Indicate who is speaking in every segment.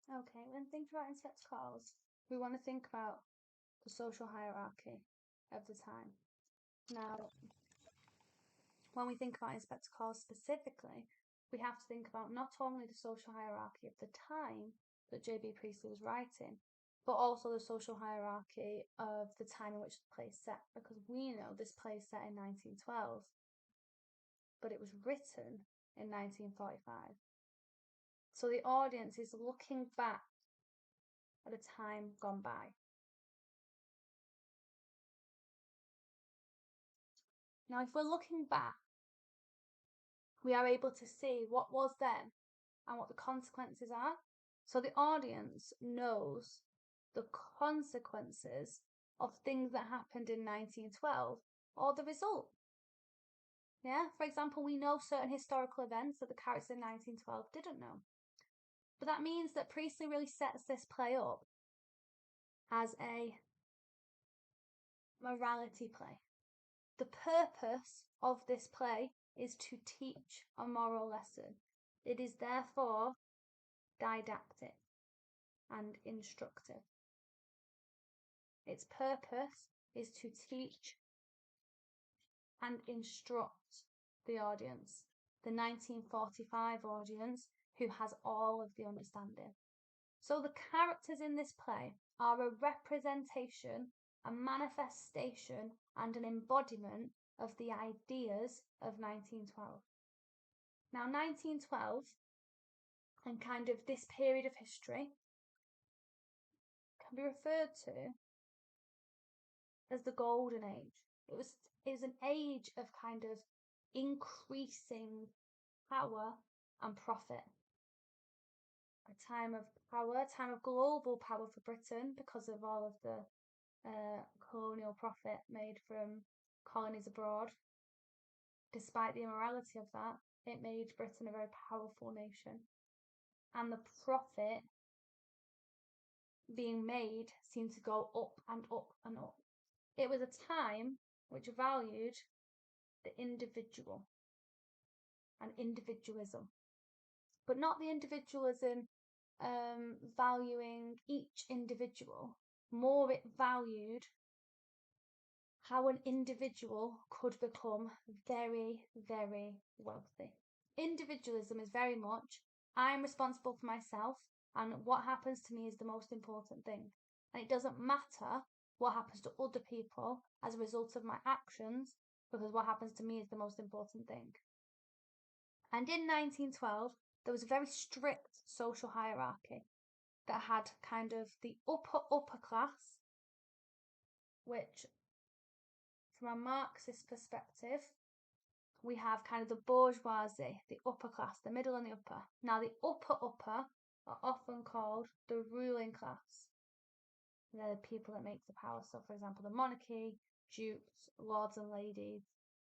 Speaker 1: Okay, when thinking about Inspector Calls, we want to think about the social hierarchy of the time. Now, when we think about Inspector Calls specifically, we have to think about not only the social hierarchy of the time that J.B. Priestley was writing, but also the social hierarchy of the time in which the play is set, because we know this play is set in 1912, but it was written in 1945. So the audience is looking back at a time gone by. Now, if we're looking back, we are able to see what was then and what the consequences are. So the audience knows the consequences of things that happened in 1912 or the result. Yeah, for example, we know certain historical events that the characters in 1912 didn't know. But that means that Priestley really sets this play up as a morality play. The purpose of this play is to teach a moral lesson. It is therefore didactic and instructive. Its purpose is to teach and instruct the audience, the 1945 audience who has all of the understanding. So the characters in this play are a representation, a manifestation, and an embodiment of the ideas of 1912. Now, 1912 and kind of this period of history can be referred to as the Golden Age. It was an age of kind of increasing power and profit. A time of power, a time of global power for Britain because of all of the colonial profit made from colonies abroad. Despite the immorality of that, it made Britain a very powerful nation. And the profit being made seemed to go up and up and up. It was a time which valued the individual and individualism, but not the individualism valuing each individual. More, it valued how an individual could become very, very wealthy. Individualism is very much, I'm responsible for myself, and what happens to me is the most important thing. And it doesn't matter what happens to other people as a result of my actions, because what happens to me is the most important thing. And in 1912, there was a very strict social hierarchy that had kind of the upper class, which from a Marxist perspective, we have kind of the bourgeoisie, the upper class, the middle and the upper. Now, the upper are often called the ruling class. They're the people that make the power. So, for example, the monarchy, dukes, lords and ladies,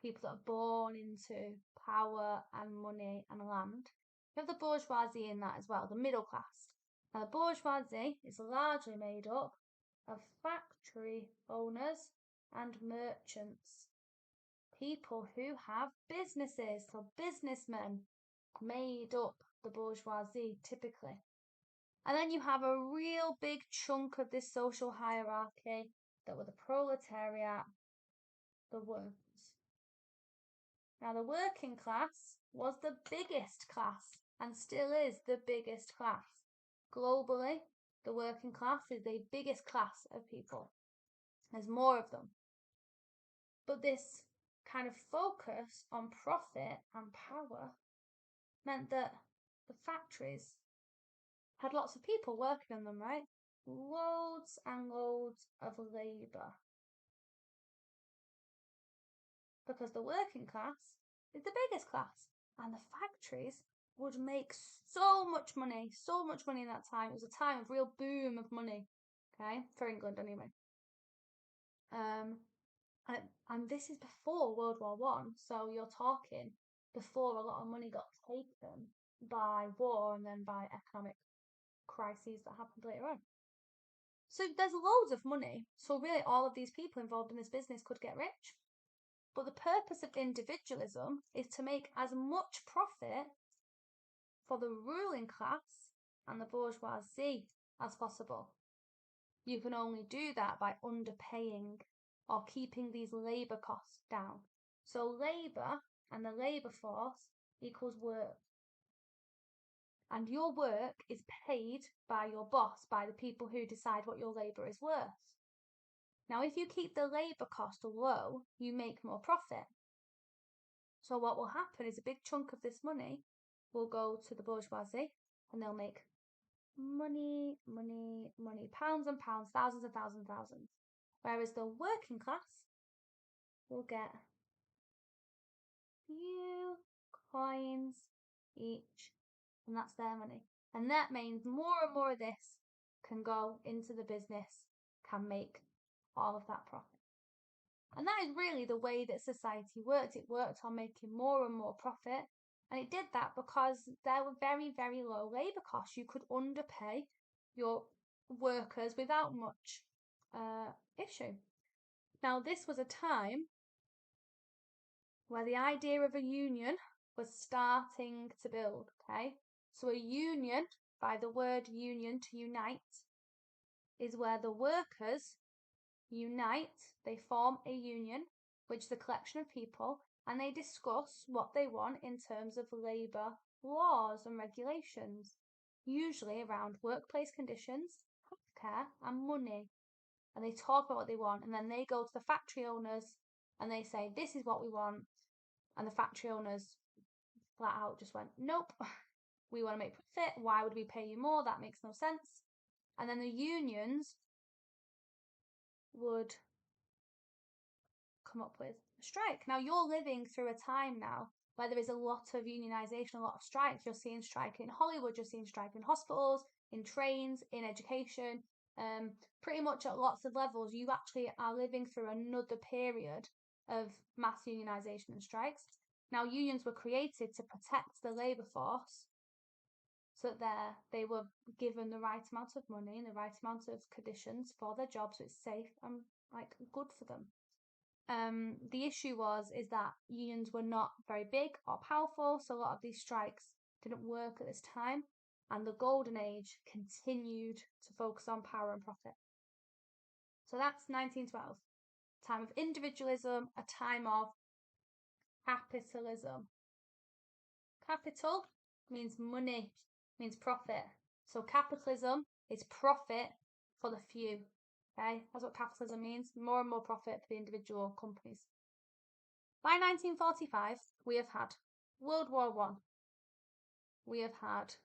Speaker 1: people that are born into power and money and land. You have the bourgeoisie in that as well, the middle class. Now, the bourgeoisie is largely made up of factory owners and merchants. People who have businesses, so businessmen made up the bourgeoisie typically. And then you have a real big chunk of this social hierarchy that were the proletariat, the workers. Now, the working class was the biggest class and still is the biggest class. Globally, the working class is the biggest class of people. There's more of them. But this kind of focus on profit and power meant that the factories had lots of people working in them, right? Loads and loads of labour. Because the working class is the biggest class, and the factories would make so much money in that time. It was a time of real boom of money, okay, for England anyway. And this is before World War One, so you're talking before a lot of money got taken by war and then by economic crises that happened later on. So there's loads of money. So really all of these people involved in this business could get rich. But the purpose of individualism is to make as much profit for the ruling class and the bourgeoisie as possible. You can only do that by underpaying or keeping these labour costs down. So labour and the labour force equals work. And your work is paid by your boss, by the people who decide what your labour is worth. Now, if you keep the labour cost low, you make more profit. So what will happen is a big chunk of this money will go to the bourgeoisie, and they'll make money, pounds and pounds, thousands and thousands and thousands. Whereas the working class will get few coins each, and that's their money. And that means more and more of this can go into the business, can make all of that profit. And that is really the way that society worked. It worked on making more and more profit. And it did that because there were very, very low labour costs. You could underpay your workers without much issue. Now, this was a time where the idea of a union was starting to build, okay? So a union, by the word union, to unite, is where the workers unite, they form a union, which is a collection of people, and they discuss what they want in terms of labour laws and regulations, usually around workplace conditions, healthcare, and money. And they talk about what they want, and then they go to the factory owners and they say, this is what we want. And the factory owners flat out just went, nope, we want to make profit. Why would we pay you more? That makes no sense. And then the unions would come up with a strike. Now, you're living through a time now where there is a lot of unionisation, a lot of strikes. You're seeing strike in Hollywood, you're seeing strike in hospitals, in trains, in education, pretty much at lots of levels. You actually are living through another period of mass unionisation and strikes. Now, unions were created to protect the labour force so that they were given the right amount of money and the right amount of conditions for their jobs, so it's safe and good for them. The issue is that unions were not very big or powerful, so a lot of these strikes didn't work at this time, and the golden age continued to focus on power and profit. So that's 1912, time of individualism, a time of capitalism. Capital means money, means profit. So capitalism is profit for the few. Okay, that's what capitalism means. More and more profit for the individual companies. By 1945, we have had World War I. We have had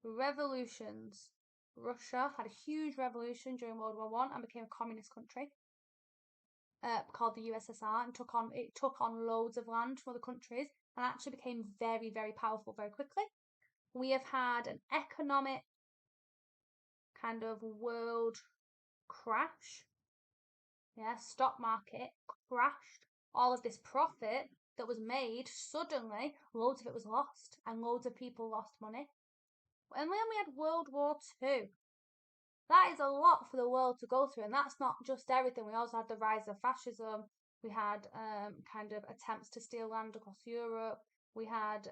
Speaker 1: revolutions. Russia had a huge revolution during World War I and became a communist country called the USSR, and it took on loads of land from other countries and actually became very, very powerful very quickly. We have had an economic kind of world crash. Yeah, stock market crashed. All of this profit that was made, suddenly loads of it was lost and loads of people lost money. And then we had World War II. That is a lot for the world to go through, and that's not just everything. We also had the rise of fascism. We had kind of attempts to steal land across Europe. We had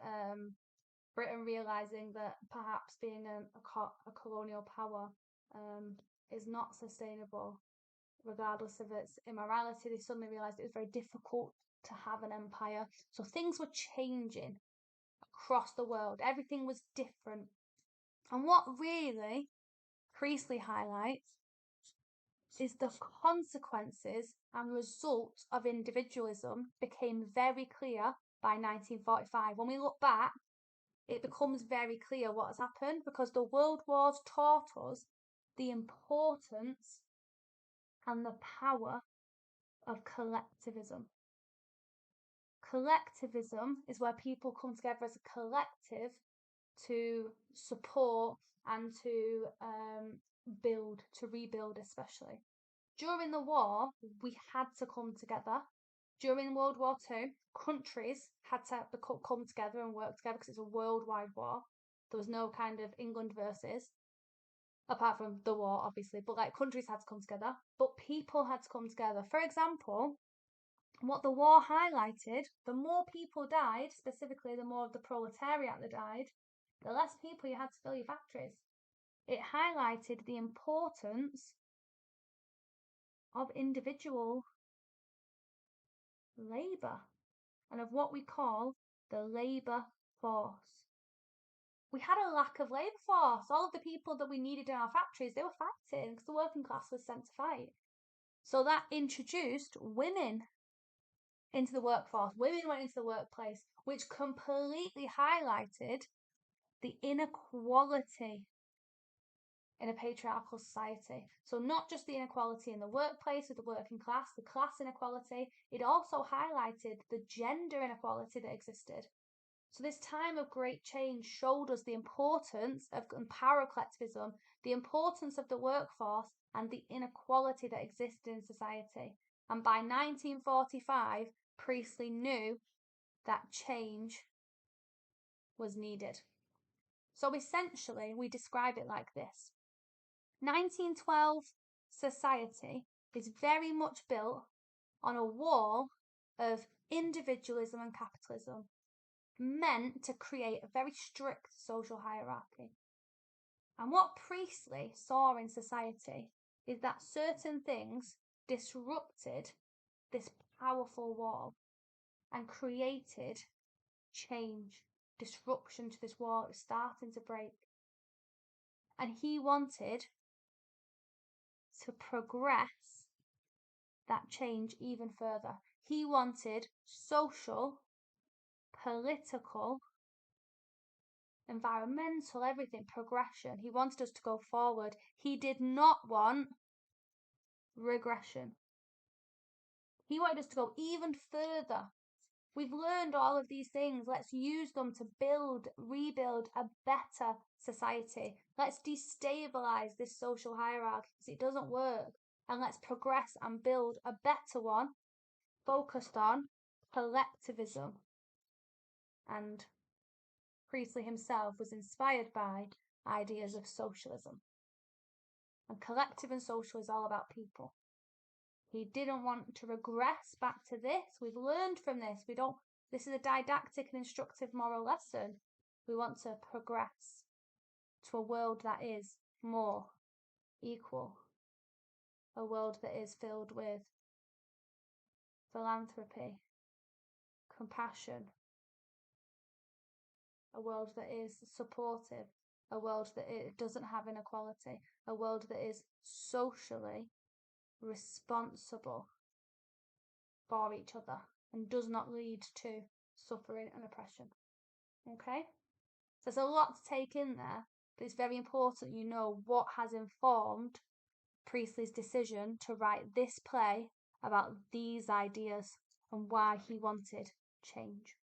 Speaker 1: Britain realising that perhaps being a colonial power is not sustainable. Regardless of its immorality, they suddenly realised it was very difficult to have an empire. So things were changing across the world. Everything was different. And what really Priestley highlights is the consequences and results of individualism became very clear by 1945. When we look back, it becomes very clear what has happened because the world wars taught us the importance and the power of collectivism. Collectivism is where people come together as a collective to support and to build, to rebuild especially. During the war, we had to come together. During World War II, countries had to come together and work together because it's a worldwide war. There was no kind of England versus, apart from the war, obviously, but countries had to come together, but people had to come together. For example, what the war highlighted, the more people died, specifically the more of the proletariat that died, the less people you had to fill your factories. It highlighted the importance of individual labour and of what we call the labour force. We had a lack of labour force. All of the people that we needed in our factories, they were fighting because the working class was sent to fight. So that introduced women into the workforce. Women went into the workplace, which completely highlighted the inequality in a patriarchal society. So not just the inequality in the workplace with the working class, the class inequality, it also highlighted the gender inequality that existed. So this time of great change showed us the importance of power collectivism, the importance of the workforce, and the inequality that existed in society. And by 1945, Priestley knew that change was needed. So essentially, we describe it like this. 1912 society is very much built on a wall of individualism and capitalism, meant to create a very strict social hierarchy. And what Priestley saw in society is that certain things disrupted this powerful wall and created change, disruption to this wall. It was starting to break. And he wanted to progress that change even further. He wanted social, political, environmental, everything, progression. He wanted us to go forward. He did not want regression. He wanted us to go even further. We've learned all of these things. Let's use them to rebuild a better society. Let's destabilize this social hierarchy because it doesn't work. And let's progress and build a better one focused on collectivism. And Priestley himself was inspired by ideas of socialism. And collective and social is all about people. He didn't want to regress back to this. We've learned from this. This is a didactic and instructive moral lesson. We want to progress to a world that is more equal. A world that is filled with philanthropy, compassion, a world that is supportive, a world that it doesn't have inequality, a world that is socially responsible for each other and does not lead to suffering and oppression. Okay? So there's a lot to take in there, but it's very important you know what has informed Priestley's decision to write this play about these ideas and why he wanted change.